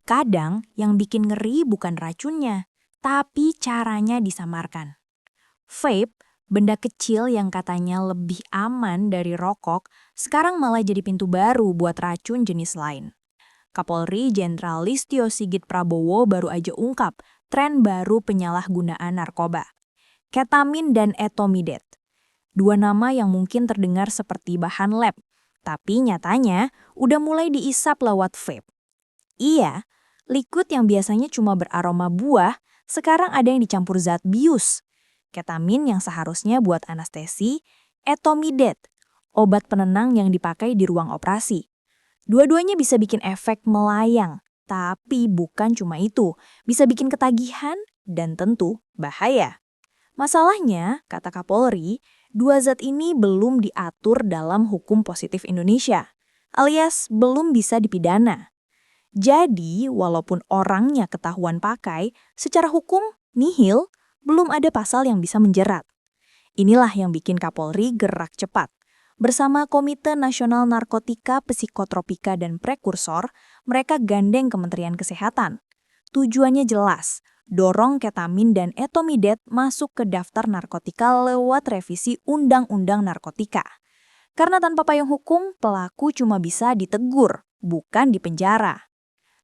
Kadang yang bikin ngeri bukan racunnya, tapi caranya disamarkan. Vape, benda kecil yang katanya lebih aman dari rokok, sekarang malah jadi pintu baru buat racun jenis lain. Kapolri Jenderal Listio Sigit Prabowo baru aja ungkap tren baru penyalahgunaan narkoba. Ketamin dan etomidate. Dua nama yang mungkin terdengar seperti bahan lab, tapi nyatanya udah mulai diisap lewat vape. Iya, liquid yang biasanya cuma beraroma buah, sekarang ada yang dicampur zat bius. Ketamin yang seharusnya buat anestesi, etomidate, obat penenang yang dipakai di ruang operasi. Dua-duanya bisa bikin efek melayang, tapi bukan cuma itu, bisa bikin ketagihan dan tentu bahaya. Masalahnya, kata Kapolri, dua zat ini belum diatur dalam hukum positif Indonesia, alias belum bisa dipidana. Jadi, walaupun orangnya ketahuan pakai, secara hukum nihil, belum ada pasal yang bisa menjerat. Inilah yang bikin Kapolri gerak cepat. Bersama Komite Nasional Narkotika, Psikotropika, dan Prekursor, mereka gandeng Kementerian Kesehatan. Tujuannya jelas, dorong ketamin dan etomidate masuk ke daftar narkotika lewat revisi Undang-Undang Narkotika. Karena tanpa payung hukum, pelaku cuma bisa ditegur, bukan dipenjara.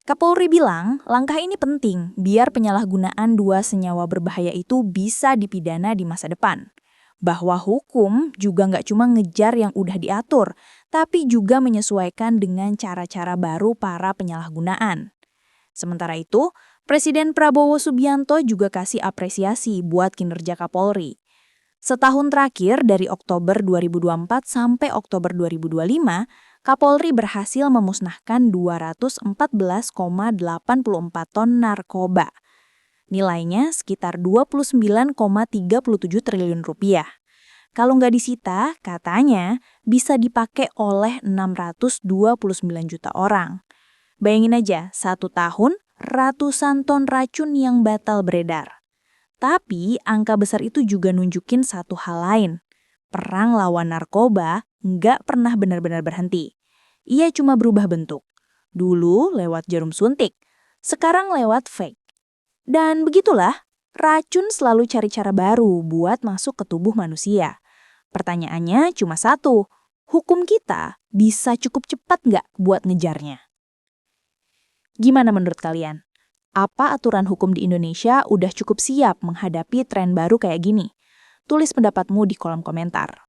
Kapolri bilang, langkah ini penting biar penyalahgunaan dua senyawa berbahaya itu bisa dipidana di masa depan. Bahwa hukum juga nggak cuma ngejar yang udah diatur, tapi juga menyesuaikan dengan cara-cara baru para penyalahgunaan. Sementara itu, Presiden Prabowo Subianto juga kasih apresiasi buat kinerja Kapolri. Setahun terakhir dari Oktober 2024 sampai Oktober 2025, Kapolri berhasil memusnahkan 214,84 ton narkoba. Nilainya sekitar 29,37 triliun rupiah. Kalau nggak disita, katanya bisa dipakai oleh 629 juta orang. Bayangin aja, 1 tahun ratusan ton racun yang batal beredar. Tapi angka besar itu juga nunjukin satu hal lain. Perang lawan narkoba nggak pernah benar-benar berhenti. Ia cuma berubah bentuk. Dulu lewat jarum suntik, sekarang lewat fake. Dan begitulah, racun selalu cari cara baru buat masuk ke tubuh manusia. Pertanyaannya cuma satu, hukum kita bisa cukup cepat nggak buat ngejarnya? Gimana menurut kalian? Apa aturan hukum di Indonesia udah cukup siap menghadapi tren baru kayak gini? Tulis pendapatmu di kolom komentar.